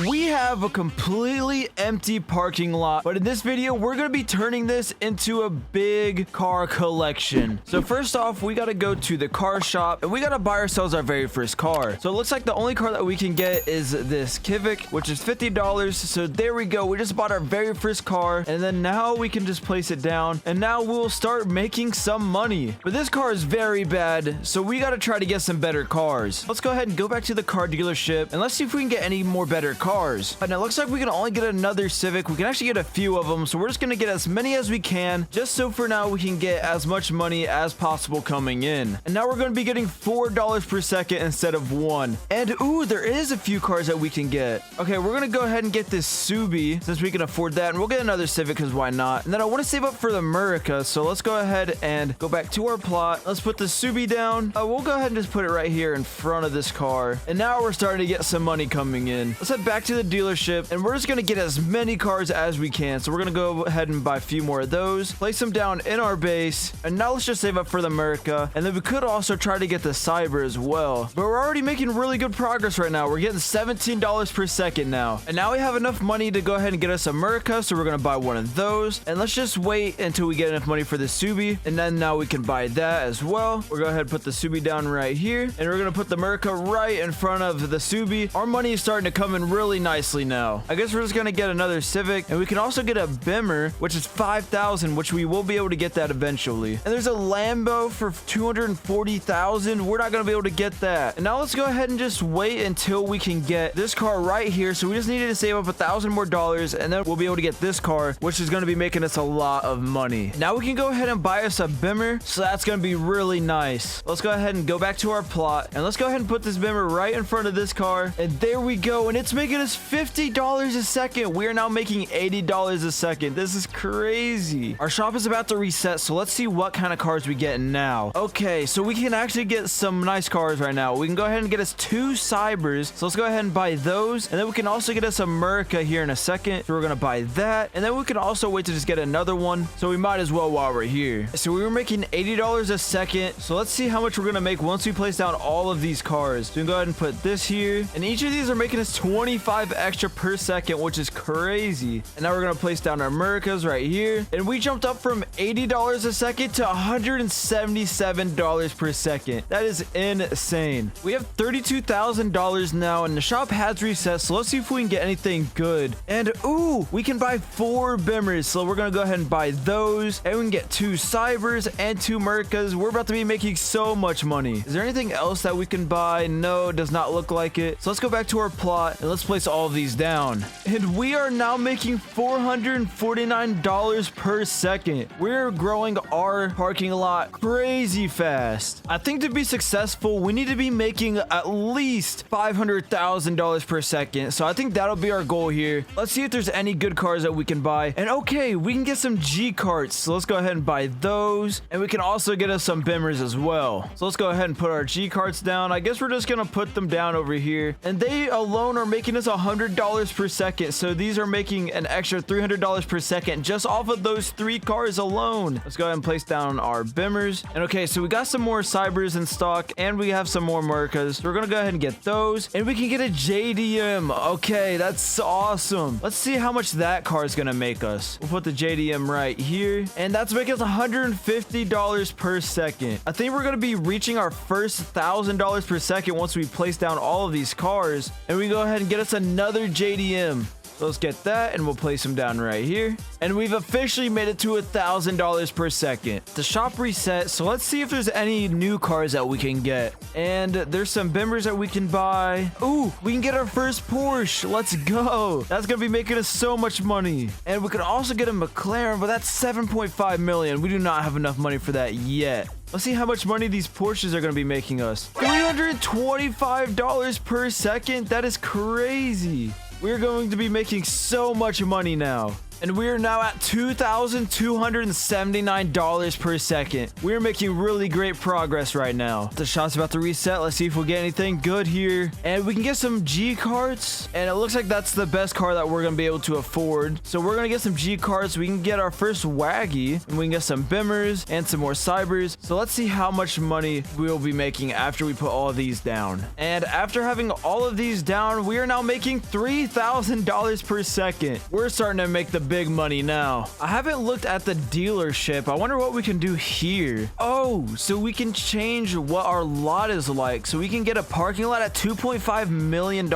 we have a completely empty parking lot, but in this video, we're going to be turning this into a big car collection. So first off, we got to go to the car shop and we got to buy ourselves our very first car. So it looks like the only car that we can get is this Civic, which is $50. So there we go. We just bought our very first car, and then now we can just place it down, and now we'll start making some money. But this car is very bad, so we got to try to get some better cars. Let's go ahead and go back to the car dealership, and let's see if we can get any more better cars. And it looks like we can only get another Civic. We can actually get a few of them, so we're just going to get as many as we can, just so for now we can get as much money as possible coming in. And now we're going to be getting $4 per second instead of 1. And ooh, there is a few cars that we can get. Okay, we're going to go ahead and get this Subi since we can afford that, and we'll get another Civic because why not? And then I want to save up for the America, so let's go ahead and go back to our plot. Let's put the Subi down. We'll go ahead and just put it right here in front of this car. And now we're starting to get some money coming in. Let's head back to the dealership, and we're just going to get as many cars as we can. So we're going to go ahead and buy a few more of those, place them down in our base, and now let's just save up for the America. And then we could also try to get the Cyber as well. But we're already making really good progress right now. We're getting $17 per second now. And now we have enough money to go ahead and get us America, so we're going to buy one of those. And let's just wait until we get enough money for the Subi, and then now we can buy that as well. We'll go ahead and put the Subi down right here, and we're going to put the America right in front of the Subi. Our money is starting to come in really nicely now. I guess we're just going to get another Civic, and we can also get a Bimmer, which is 5,000, which we will be able to get that eventually. And there's a Lambo for 240,000. We're not going to be able to get that. And now let's go ahead and just wait until we can get this car right here. So we just needed to save up $1,000 more, and then we'll be able to get this car, which is going to be making us a lot of money. Now we can go ahead and buy us a Bimmer, so that's going to be really nice. Let's go ahead and go back to our plot, and let's go ahead and put this Bimmer right in front of this car, and there we go. And it's making us $50 a second. We are now making $80 a second. This is crazy. Our shop is about to reset, so let's see what kind of cars we get now. Okay, so we can actually get some nice cars right now. We can go ahead and get us 2 Cybers, so let's go ahead and buy those, and then we can also get us America here in a second, so we're gonna buy that, and then we can also wait to just get another one, so we might as well while we're here. So we were making $80 a second, so let's see how much we're gonna make once we place down all of these cars. So we can go ahead and put this here, and each of these are making us 25 extra per second, which is crazy. And now we're gonna place down our Americas right here, and we jumped up from $80 a second to $177 per second. That is insane. We have $32,000 now, and the shop has reset, so let's see if we can get anything good. And ooh, we can buy 4 Bimmers, so we're gonna go ahead and buy those, and we can get 2 Cybers and 2 Americas. We're about to be making so much money. Is there anything else that we can buy? No, it does not look like it. So let's go back to our plot, and let's place all of these down. And we are now making $449 per second. We're growing our parking lot crazy fast. I think to be successful, we need to be making at least $500,000 per second. So I think that'll be our goal here. Let's see if there's any good cars that we can buy. And okay, we can get some G carts. So let's go ahead and buy those. And we can also get us some Bimmers as well. So let's go ahead and put our G carts down. I guess we're just gonna put them down over here. And they alone are making us $100 per second. So these are making an extra $300 per second just off of those 3 cars alone. Let's go ahead and place down our Bimmers. And okay, so we got some more Cybers in stock, and we have some more Americas. So we're gonna go ahead and get those, and we can get a JDM. Okay, that's awesome. Let's see how much that car is gonna make us. We'll put the JDM right here, and that's making us $150 per second. I think we're gonna be reaching our first $1,000 per second once we place down all of these cars, and we go ahead and get us another JDM. So let's get that, and we'll place them down right here. And we've officially made it to $1,000 per second. The shop reset, so let's see if there's any new cars that we can get. And there's some Bimmers that we can buy. Ooh, we can get our first Porsche. Let's go. That's gonna be making us so much money. And we could also get a McLaren, but that's 7.5 million. We do not have enough money for that yet. Let's see how much money these Porsches are going to be making us. $325 per second? That is crazy. We're going to be making so much money now. And we are now at $2,279 per second. We're making really great progress right now. The shop's about to reset. Let's see if we'll get anything good here. And we can get some G cards. And it looks like that's the best car that we're going to be able to afford. So we're going to get some G cards. We can get our first Waggy. And we can get some Bimmers and some more Cybers. So let's see how much money we'll be making after we put all of these down. And after having all of these down, we are now making $3,000 per second. We're starting to make the big money now. I haven't looked at the dealership. I wonder what we can do here. Oh, so we can change what our lot is like. So we can get a parking lot at $2.5 million.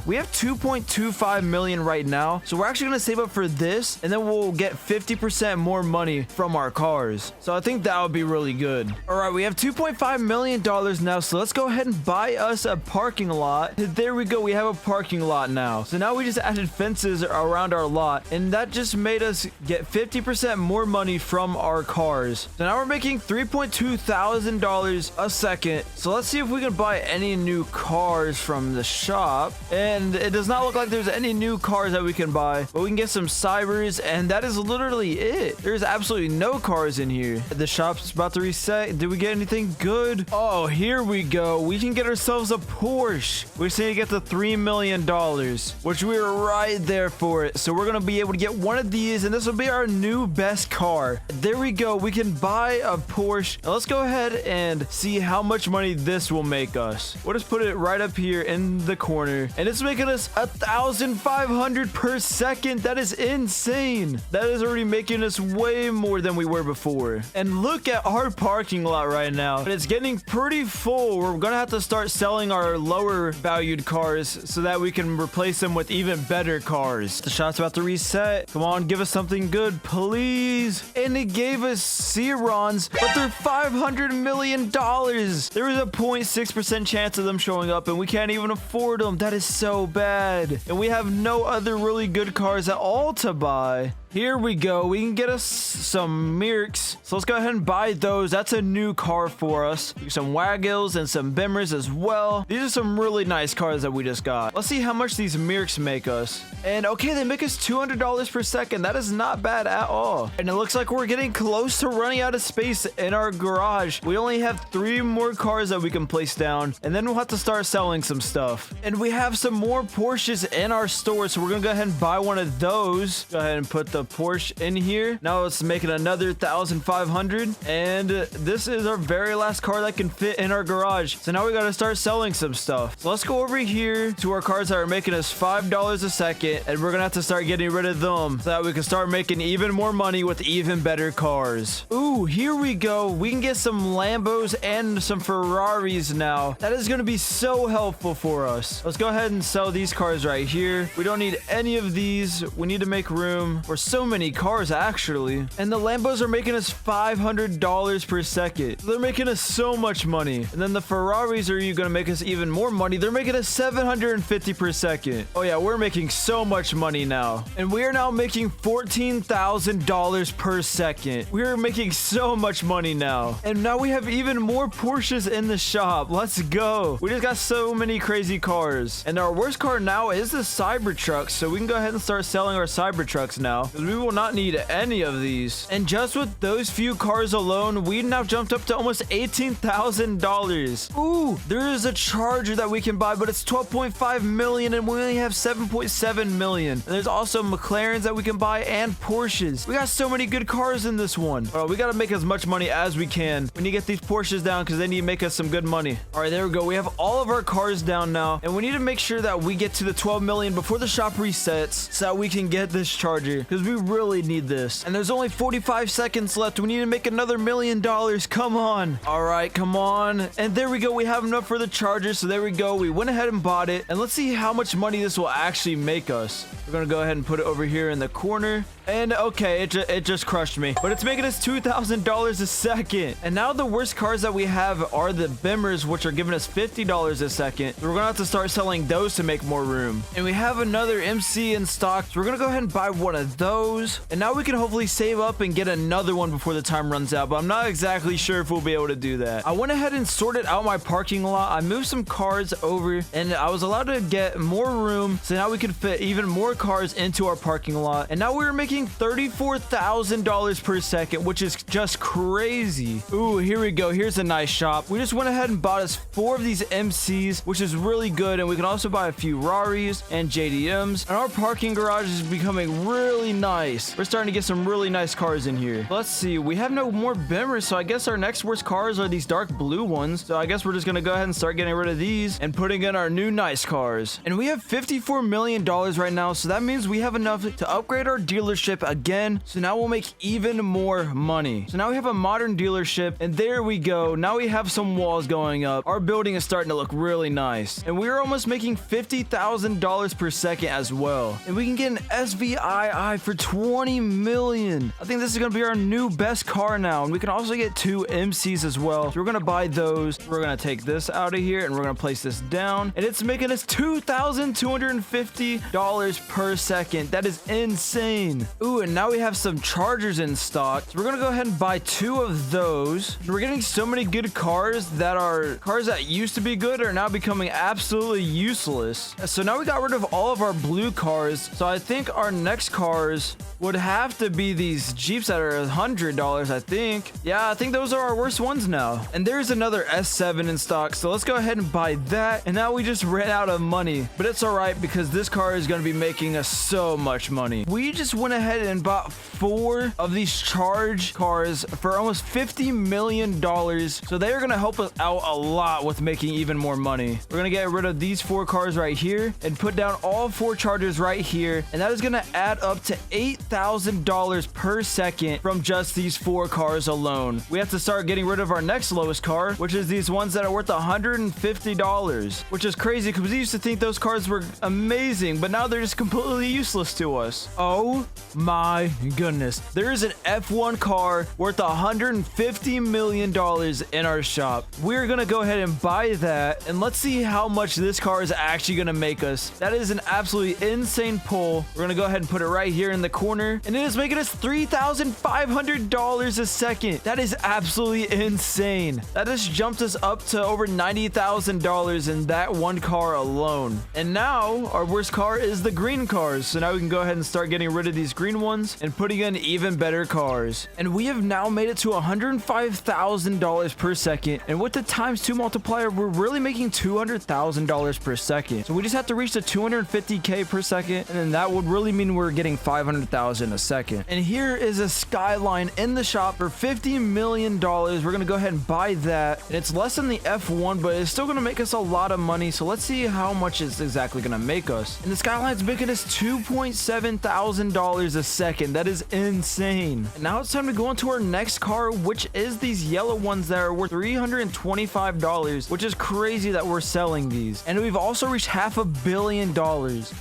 We have $2.25 million right now. So we're actually going to save up for this, and then we'll get 50% more money from our cars. So I think that would be really good. All right, we have $2.5 million now. So let's go ahead and buy us a parking lot. There we go. We have a parking lot now. So now we just added fences around our lot, and that just made us get 50% more money from our cars. So now we're making $3.2 thousand a second. So let's see if we can buy any new cars from the shop. And it does not look like there's any new cars that we can buy, but we can get some Cybers, and that is literally it. There's absolutely no cars in here. The shop's about to reset. Did we get anything good? Oh, here we go. We can get ourselves a Porsche. We just need to get the $3 million, which we were right there for it. So we're going to be able to get one of these, and this will be our new best car. There we go. We can buy a Porsche. Now let's go ahead and see how much money this will make us. We'll just put it right up here in the corner, and it's making us 1,500 per second. That is insane. That is already making us way more than we were before. And look at our parking lot right now. But it's getting pretty full. We're gonna have to start selling our lower valued cars so that we can replace them with even better cars. The shop's about to reset. Come on, give us something good, please. And it gave us Cerons, but they're $500 million. There is a 0.6% chance of them showing up, and we can't even afford them. That is so bad. And we have no other really good cars at all to buy. Here we go. We can get us some Mythics. So let's go ahead and buy those. That's a new car for us. Some Waggles and some Bimmers as well. These are some really nice cars that we just got. Let's see how much these Mythics make us. And okay, they make us $200 per second. That is not bad at all. And it looks like we're getting close to running out of space in our garage. We only have 3 more cars that we can place down, and then we'll have to start selling some stuff. And we have some more Porsches in our store, so we're gonna go ahead and buy one of those. Go ahead and put the Porsche in here. Now it's making another 1,500, and this is our very last car that can fit in our garage. So now we got to start selling some stuff. So let's go over here to our cars that are making us $5 a second, and we're gonna have to start getting rid of them so that we can start making even more money with even better cars. Ooh, here we go. We can get some Lambos and some Ferraris now. That is going to be so helpful for us. Let's go ahead and sell these cars right here. We don't need any of these. We need to make room for so many cars, actually. And the Lambos are making us $500 per second. They're making us so much money. And then the Ferraris are going to make us even more money. They're making us $750 per second. Oh yeah, we're making so much money now. And we are now making $14,000 per second. We are making so much money now. And now we have even more Porsches in the shop. Let's go. We just got so many crazy cars. And our worst car now is the Cybertruck. So we can go ahead and start selling our Cybertrucks now, because we will not need any of these. And just with those few cars alone, we now jumped up to almost $18,000. Ooh, there is a Charger that we can buy, but it's 12.5 million, and we only have 7.7 million. And there's also McLarens that we can buy and Porsches. We got so many good cars in this one. All right, we got to make as much money as we can. We need to get these Porsches down because they need to make us some good money. All right, there we go. We have all of our cars down now, and we need to make sure that we get to the 12 million before the shop resets so that we can get this Charger, because we really need this. And there's only 45 seconds left. We need to make another $1 million. Come on. All right, come on. And there we go. We have enough for the Charger. So there we go. We went ahead and bought it. And let's see how much money this will actually make us. We're going to go ahead and put it over here in the corner. And okay, it just crushed me. But it's making us $2,000 a second. And now the worst cars that we have are the Bimmers, which are giving us $50 a second. So we're going to have to start selling those to make more room. And we have another MC in stock. So we're going to go ahead and buy one of those. those. And now we can hopefully save up and get another one before the time runs out, but I'm not exactly sure if we'll be able to do that. I went ahead and sorted out my parking lot. I moved some cars over and I was allowed to get more room, so now we could fit even more cars into our parking lot. And now we're making $34,000 per second, which is just crazy. Ooh, here we go. Here's a nice shop. We just went ahead and bought us 4 of these MCs, which is really good, and we can also buy a few Raris and JDMs. And our parking garage is becoming really nice. We're starting to get some really nice cars in here. Let's see, we have no more bimmers, so I guess our next worst cars are these dark blue ones. So I guess we're just gonna go ahead and start getting rid of these and putting in our new nice cars. And we have $54 million right now, so that means we have enough to upgrade our dealership again. So now we'll make even more money. So now we have a modern dealership, and there we go. Now we have some walls going up. Our building is starting to look really nice, and we're almost making $50,000 per second as well. And we can get an SVII for 20 million. I think this is gonna be our new best car now, and we can also get 2 MCs as well. So we're gonna buy those. We're gonna take this out of here, and we're gonna place this down, and it's making us $2,250 per second. That is insane. Ooh, and now we have some chargers in stock, so we're gonna go ahead and buy 2 of those. And we're getting so many good cars that are cars that used to be good are now becoming absolutely useless. So now we got rid of all of our blue cars, so I think our next cars would have to be these Jeeps that are $100, I think. Yeah, I think those are our worst ones now. And there's another S7 in stock, so let's go ahead and buy that. And now we just ran out of money, but it's all right because this car is going to be making us so much money. We just went ahead and bought 4 of these charge cars for almost $50 million, so they are going to help us out a lot with making even more money. We're going to get rid of these 4 cars right here and put down all 4 chargers right here, and that is going to add up to $8,000 per second from just these 4 cars alone. We have to start getting rid of our next lowest car, which is these ones that are worth $150, which is crazy because we used to think those cars were amazing, but now they're just completely useless to us. Oh my goodness. There is an F1 car worth $150 million in our shop. We're gonna go ahead and buy that, and let's see how much this car is actually gonna make us. That is an absolutely insane pull. We're gonna go ahead and put it right here in the corner, and it is making us $3,500 a second. That is absolutely insane. That just jumped us up to over $90,000 in that one car alone. And now our worst car is the green cars, so now we can go ahead and start getting rid of these green ones and putting in even better cars. And we have now made it to $105,000 per second, and with the ×2 multiplier, we're really making $200,000 per second. So we just have to reach the 250k per second, and then that would really mean we're getting 500,000 a second. And here is a skyline in the shop for $50 million. We're gonna go ahead and buy that, and it's less than the F1, but it's still gonna make us a lot of money. So let's see how much it's exactly gonna make us. And the skyline's making us $2.7 thousand a second. That is insane. And now it's time to go into our next car, which is these yellow ones that are worth $325, which is crazy that we're selling these. And we've also reached $500 million,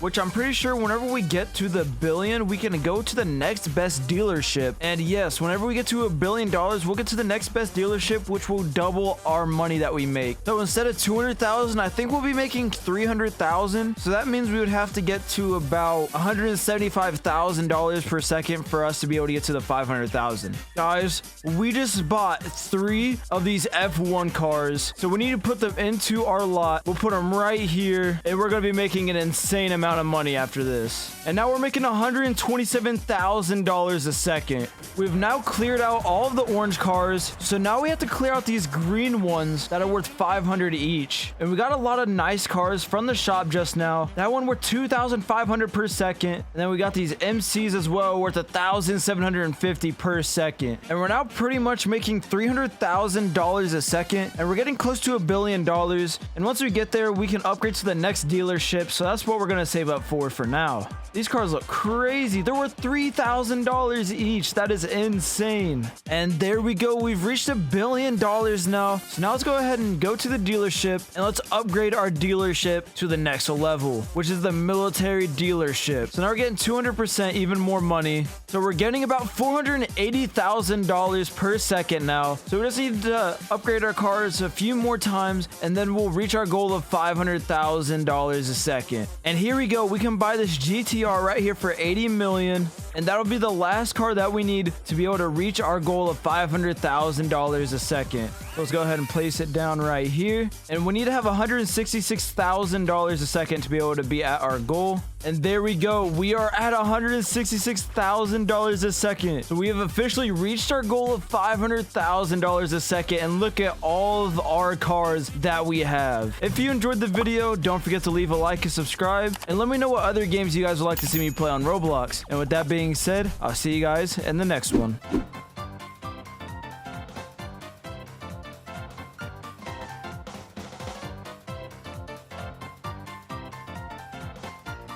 which I'm pretty sure whenever we get to the billion, we can go to the next best dealership. And yes, whenever we get to $1 billion, we'll get to the next best dealership, which will double our money that we make. So instead of 200,000, I think we'll be making 300,000. So that means we would have to get to about $175,000 per second for us to be able to get to the 500,000. Guys, we just bought 3 of these F1 cars, so we need to put them into our lot. We'll put them right here, and we're gonna be making an insane amount of money after this. And now we're making $127,000 a second. We've now cleared out all of the orange cars, so now we have to clear out these green ones that are worth 500 each. And we got a lot of nice cars from the shop just now. That one worth 2,500 per second, and then we got these MCs as well worth 1,750 per second. And we're now pretty much making $300,000 a second, and we're getting close to $1 billion. And once we get there, we can upgrade to the next dealership, so that's what we're gonna save up for now. These cars look crazy. They're worth $3,000 each. That is insane. And there we go. We've reached $1 billion now. So now let's go ahead and go to the dealership, and let's upgrade our dealership to the next level, which is the military dealership. So now we're getting 200% even more money. So we're getting about $480,000 per second now. So we just need to upgrade our cars a few more times, and then we'll reach our goal of $500,000 a second. And here we go. We can buy this GTR right here for 80 million. And that'll be the last car that we need to be able to reach our goal of $500,000 a second. Let's go ahead and place it down right here. And we need to have $166,000 a second to be able to be at our goal. And there we go. We are at $166,000 a second. So we have officially reached our goal of $500,000 a second. And look at all of our cars that we have. If you enjoyed the video, don't forget to leave a like and subscribe. And let me know what other games you guys would like to see me play on Roblox. And with that being said, I'll see you guys in the next one.